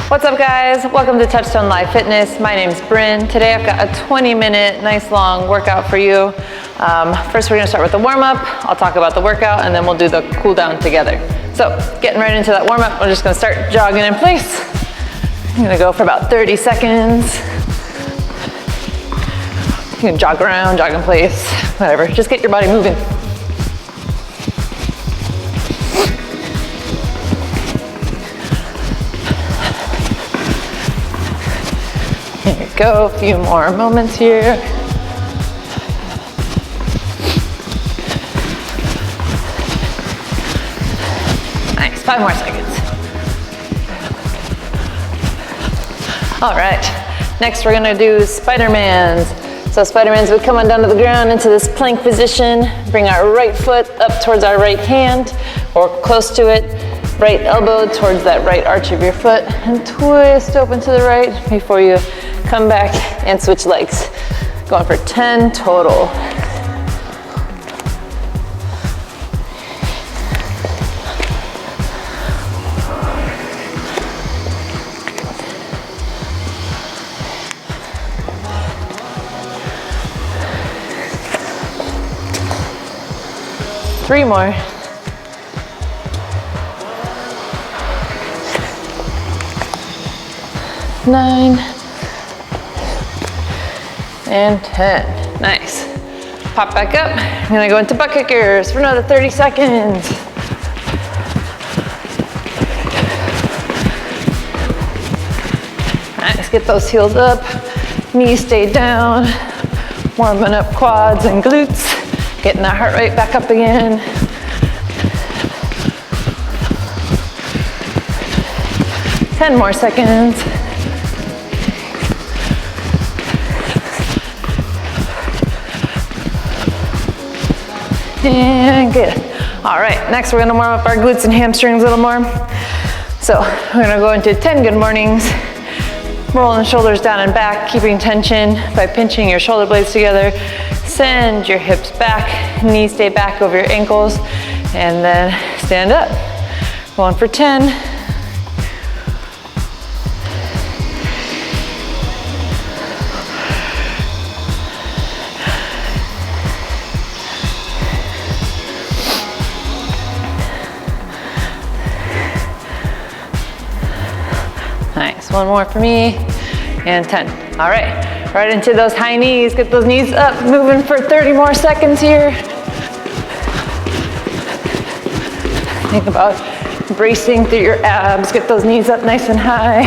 What's up, guys? Welcome to Touchstone Live Fitness. My name's Brynn. Today I've got a 20-minute nice long workout for you. First we're gonna start with the warm-up. I'll talk about the workout and then we'll do the cool down together. So getting right into that warm-up, we're just gonna start jogging in place. I'm gonna go for about 30 seconds. You can jog around, jog in place, whatever. Just get your body moving. Here we go, a few more moments here. Nice, 5 more seconds. All right, next we're gonna do Spider-Mans. So Spider-Mans, we come on down to the ground into this plank position, bring our right foot up towards our right hand or close to it, right elbow towards that right arch of your foot, and twist open to the right before you come back and switch legs. Going for 10 total. Three more. 9 and 10. Nice. Pop back up. I'm gonna go into butt kickers for another 30 seconds. Nice, get those heels up, knees stay down, warming up quads and glutes, getting that heart rate back up again. Ten more seconds. And good. All right, next we're gonna warm up our glutes and hamstrings a little more. So we're gonna go into 10 good mornings, rolling the shoulders down and back, keeping tension by pinching your shoulder blades together. Send your hips back, knees stay back over your ankles, and then stand up. Going for 10. Nice, one more for me, and 10. All right, right into those high knees. Get those knees up, moving for 30 more seconds here. Think about bracing through your abs. Get those knees up nice and high.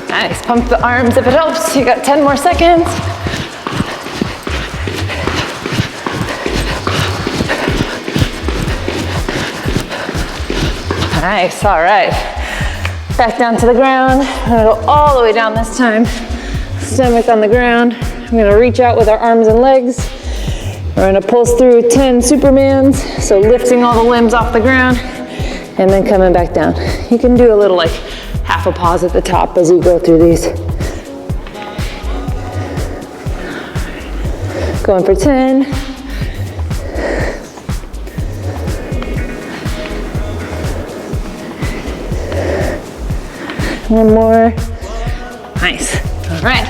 Nice, pump the arms if it helps. You got 10 more seconds. Nice, all right. Back down to the ground. I'm gonna go all the way down this time. Stomach on the ground. I'm gonna reach out with our arms and legs. We're gonna pulse through 10 Supermans. So lifting all the limbs off the ground and then coming back down. You can do a little like half a pause at the top as you go through these. Going for 10. One more. Nice. All right.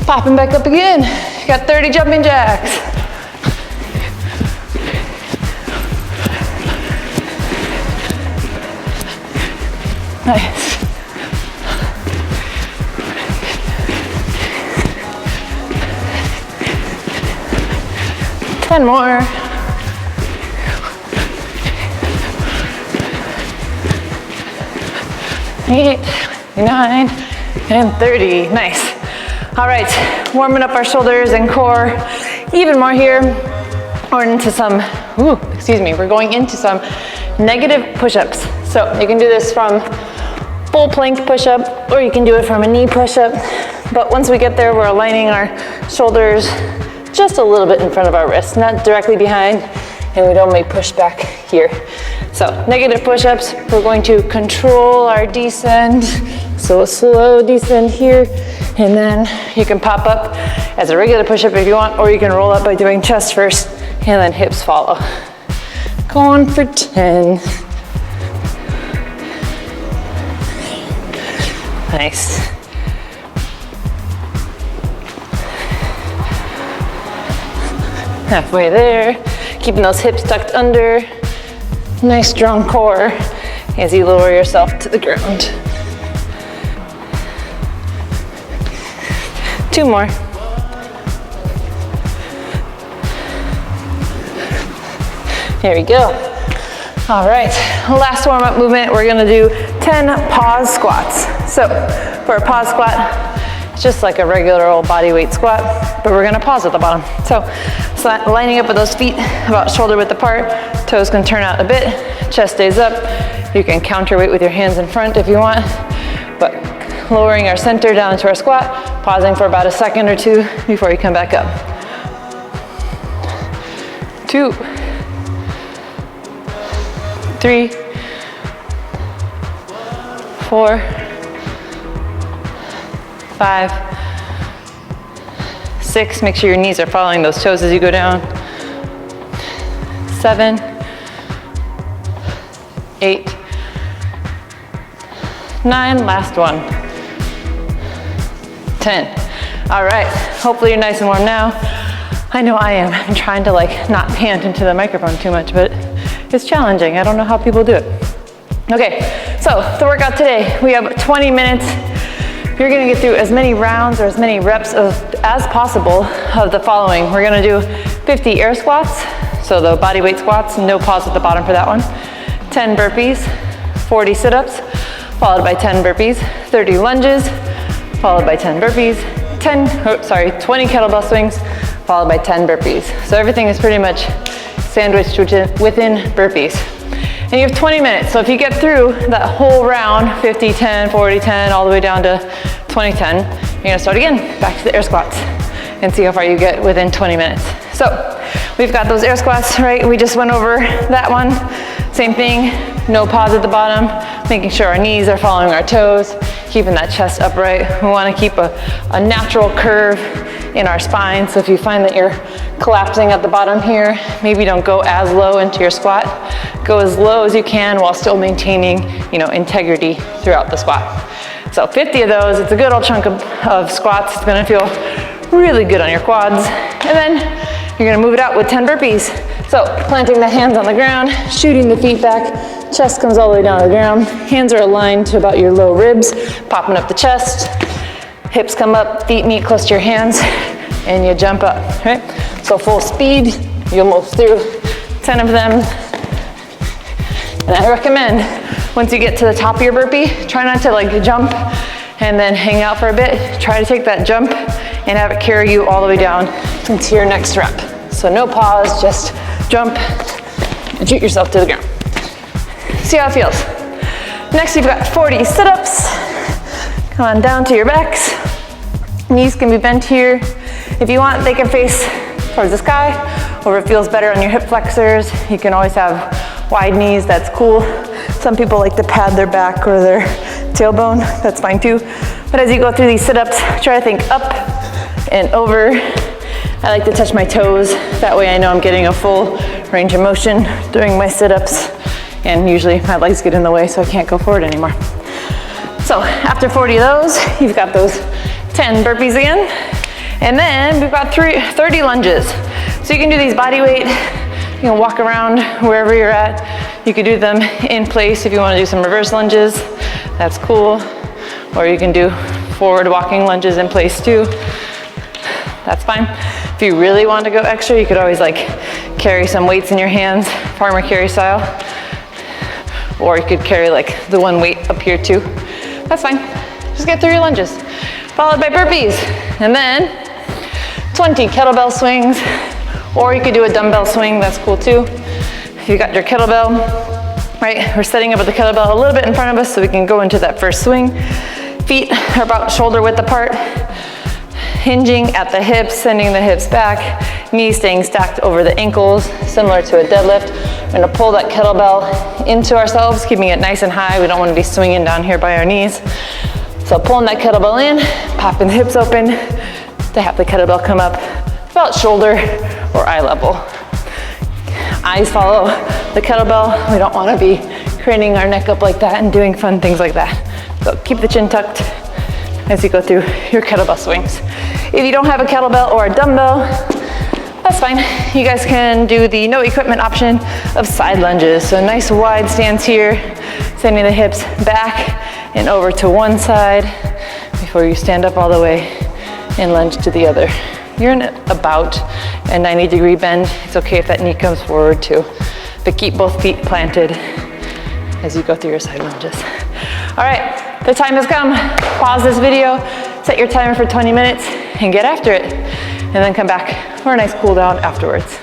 Popping back up again. Got 30 jumping jacks. Nice. Ten more. 8, 9, and 30. Nice. All right, warming up our shoulders and core even more here. We're into some, we're going into some negative push-ups. So you can do this from full plank push-up, or you can do it from a knee push-up. But once we get there, we're aligning our shoulders just a little bit in front of our wrists, not directly behind, and we don't make push back here. So negative push-ups, we're going to control our descend. So a slow descend here And then you can pop up as a regular push-up if you want, or you can roll up by doing chest first and then hips follow. Going for 10. Nice. Halfway there, keeping those hips tucked under. Nice strong core as you lower yourself to the ground. 2 more. There we go. All right, last warm-up movement, we're gonna do 10 pause squats. So for a pause squat, it's just like a regular old body weight squat, but we're gonna pause at the bottom. So lining up with those feet about shoulder width apart, toes can turn out a bit, chest stays up. You can counterweight with your hands in front if you want, but lowering our center down into our squat, pausing for about a second or 2 before you come back up. 2, 3, 4, 5, 6, make sure your knees are following those toes as you go down. 7, 8, 9, last one. 10. All right, hopefully you're nice and warm now. I know I am. I'm trying to not pant into the microphone too much, but it's challenging. I don't know how people do it. Okay, so the workout today, we have 20 minutes. You're gonna get through as many rounds or as many reps as possible of the following. We're gonna do 50 air squats, so the body weight squats, no pause at the bottom for that one. 10 burpees, 40 sit-ups, followed by 10 burpees, 30 lunges, followed by 10 burpees, 20 kettlebell swings, followed by 10 burpees. So everything is pretty much sandwiched within burpees. And you have 20 minutes, so if you get through that whole round, 50, 10, 40, 10, all the way down to 20, 10, you're gonna start again, back to the air squats, and see how far you get within 20 minutes. So we've got those air squats, right? We just went over that one. Same thing, no pause at the bottom, making sure our knees are following our toes, keeping that chest upright. We wanna keep a natural curve in our spine, so if you find that you're collapsing at the bottom here, maybe don't go as low into your squat. Go as low as you can while still maintaining, integrity throughout the squat. So 50 of those, it's a good old chunk of squats. It's gonna feel really good on your quads. And then you're gonna move it out with 10 burpees. So planting the hands on the ground, shooting the feet back, chest comes all the way down to the ground. Hands are aligned to about your low ribs, popping up the chest. Hips come up, feet meet close to your hands, and you jump up, right? So full speed, you'll move through 10 of them. And I recommend, once you get to the top of your burpee, try not to jump and then hang out for a bit. Try to take that jump and have it carry you all the way down into your next rep. So no pause, just jump and shoot yourself to the ground. See how it feels. Next, you've got 40 sit-ups. Come on down to your backs. Knees can be bent here. If you want, they can face towards the sky, or if it feels better on your hip flexors, you can always have wide knees, that's cool. Some people like to pad their back or their tailbone, that's fine too. But as you go through these sit-ups, try to think up and over. I like to touch my toes, that way I know I'm getting a full range of motion doing my sit-ups, and usually my legs get in the way so I can't go forward anymore. So after 40 of those, you've got those 10 burpees again, and then we've got 30 lunges. So you can do these body weight, you can walk around wherever you're at. You could do them in place if you want to do some reverse lunges, that's cool. Or you can do forward walking lunges in place too, that's fine. If you really want to go extra, you could always carry some weights in your hands, farmer carry style. Or you could carry the one weight up here too. That's fine. Just get through your lunges. Followed by burpees. And then 20 kettlebell swings. Or you could do a dumbbell swing, that's cool too. If you got your kettlebell, right? We're setting up with the kettlebell a little bit in front of us so we can go into that first swing. Feet are about shoulder width apart. Hinging at the hips, sending the hips back. Knees staying stacked over the ankles, similar to a deadlift. We're gonna pull that kettlebell into ourselves, keeping it nice and high. We don't wanna be swinging down here by our knees. So pulling that kettlebell in, popping the hips open to have the kettlebell come up about shoulder or eye level. Eyes follow the kettlebell. We don't want to be craning our neck up like that and doing fun things like that. So keep the chin tucked as you go through your kettlebell swings. If you don't have a kettlebell or a dumbbell, that's fine. You guys can do the no equipment option of side lunges. So nice wide stance here, sending the hips back and over to one side before you stand up all the way and lunge to the other. You're in about a 90-degree bend. It's okay if that knee comes forward too, but keep both feet planted as you go through your side lunges. All right, the time has come. Pause this video, set your timer for 20 minutes and get after it. And then come back for a nice cool down afterwards.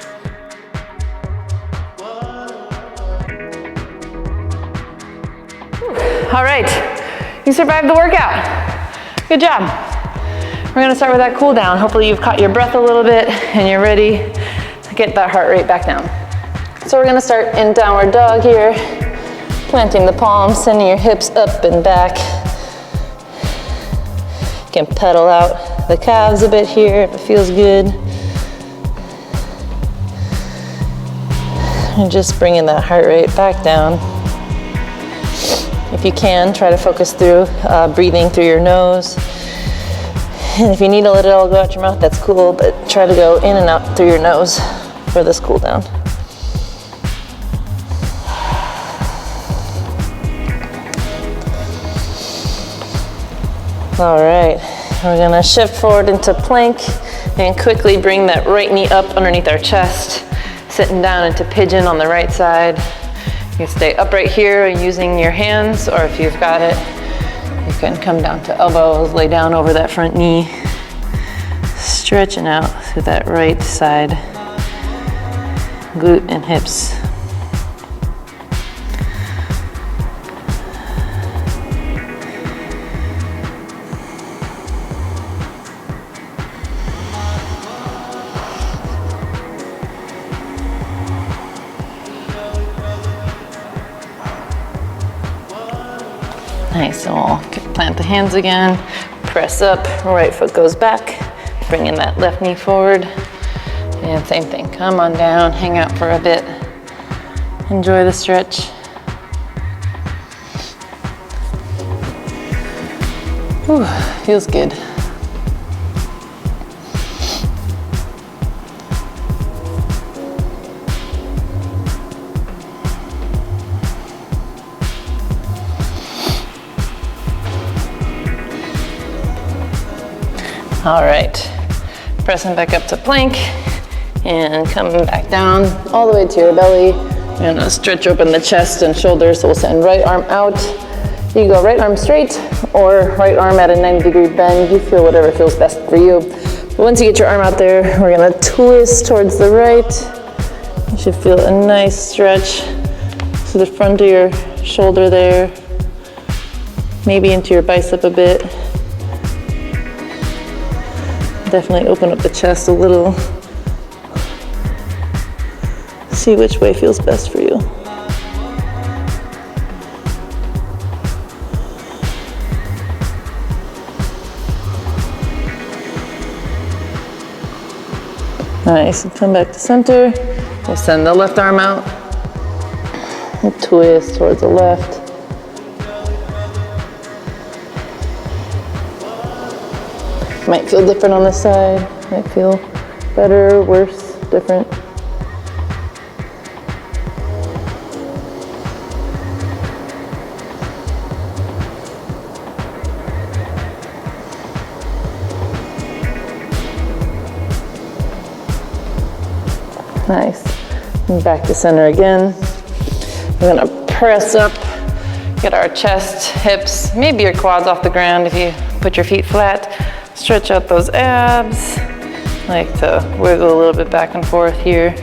All right, you survived the workout. Good job. We're gonna start with that cool down. Hopefully you've caught your breath a little bit and you're ready to get that heart rate back down. So we're gonna start in downward dog here, planting the palms, sending your hips up and back. You can pedal out the calves a bit here if it feels good. And just bringing that heart rate back down. If you can, try to focus through breathing through your nose. And if you need to let it all go out your mouth, that's cool, but try to go in and out through your nose for this cool down. All right, we're gonna shift forward into plank and quickly bring that right knee up underneath our chest, sitting down into pigeon on the right side. You can stay upright here using your hands, or if you've got it, you can come down to elbows, lay down over that front knee, stretching out through that right side, glute and hips. Nice, so we'll plant the hands again, press up, right foot goes back, bringing that left knee forward, and same thing, come on down, hang out for a bit, enjoy the stretch. Whew, feels good. All right, pressing back up to plank and coming back down all the way to your belly. You're gonna stretch open the chest and shoulders, so we'll send right arm out. You can go right arm straight or right arm at a 90-degree bend. You feel whatever feels best for you. But once you get your arm out there, we're gonna twist towards the right. You should feel a nice stretch to the front of your shoulder there, maybe into your bicep a bit. Definitely open up the chest a little. See which way feels best for you. Nice, and come back to center. We'll send the left arm out. And twist towards the left. Might feel different on this side. Might feel better, worse, different. Nice. And back to center again. We're gonna press up, get our chest, hips, maybe your quads off the ground if you put your feet flat. Stretch out those abs. I like to wiggle a little bit back and forth here.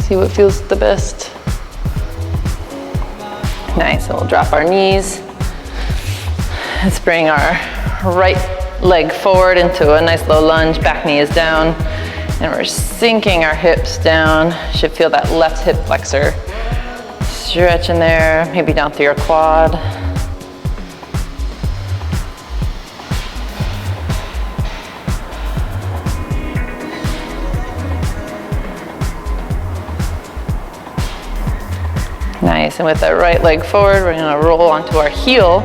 See what feels the best. Nice, so we'll drop our knees. Let's bring our right leg forward into a nice low lunge. Back knee is down. And we're sinking our hips down. Should feel that left hip flexor. Stretch in there, maybe down through your quad. Nice, and with that right leg forward, we're gonna roll onto our heel,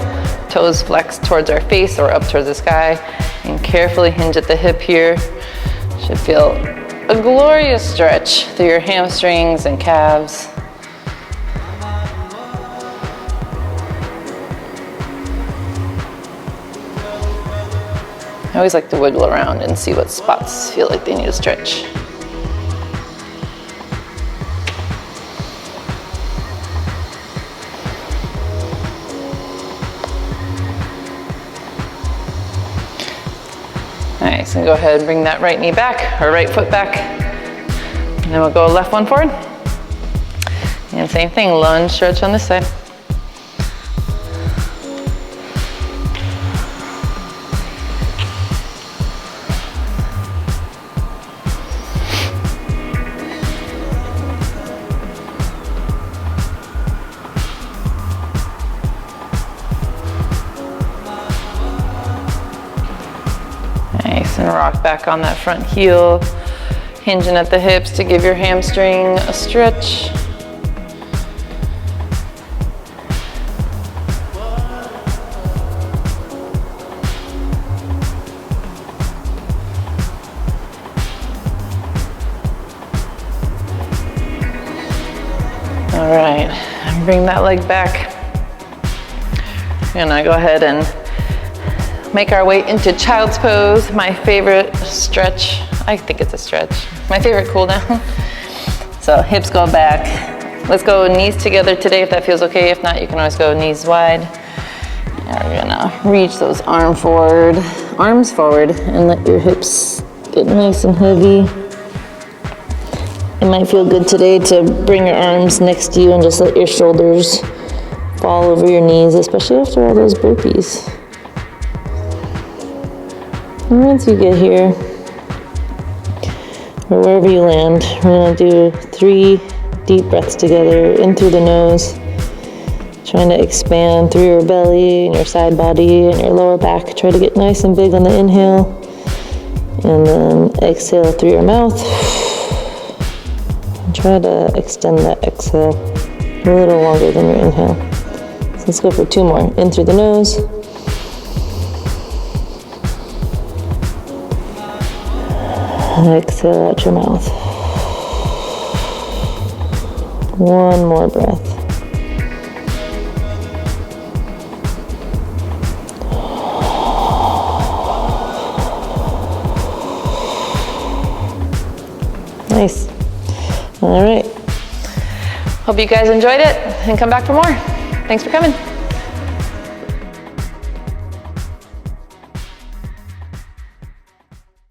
toes flexed towards our face or up towards the sky, and carefully hinge at the hip here. Should feel a glorious stretch through your hamstrings and calves. I always like to wiggle around and see what spots feel like they need a stretch. Nice, and go ahead and bring that right knee back, or right foot back. And then we'll go left one forward. And same thing, lunge stretch on this side. Nice, and rock back on that front heel, hinging at the hips to give your hamstring a stretch. All right, and bring that leg back. We're gonna go ahead and make our way into child's pose, my favorite stretch. I think it's a stretch. My favorite cool down. So hips go back. Let's go knees together today if that feels okay. If not, you can always go knees wide. And we're gonna reach those arms forward, and let your hips get nice and heavy. It might feel good today to bring your arms next to you and just let your shoulders fall over your knees, especially after all those burpees. And once you get here, or wherever you land, we're gonna do 3 deep breaths together in through the nose, trying to expand through your belly and your side body and your lower back. Try to get nice and big on the inhale, and then exhale through your mouth. And try to extend that exhale a little longer than your inhale. So let's go for 2 more. In through the nose. Exhale out your mouth. 1 more breath. Nice. All right. Hope you guys enjoyed it and come back for more. Thanks for coming.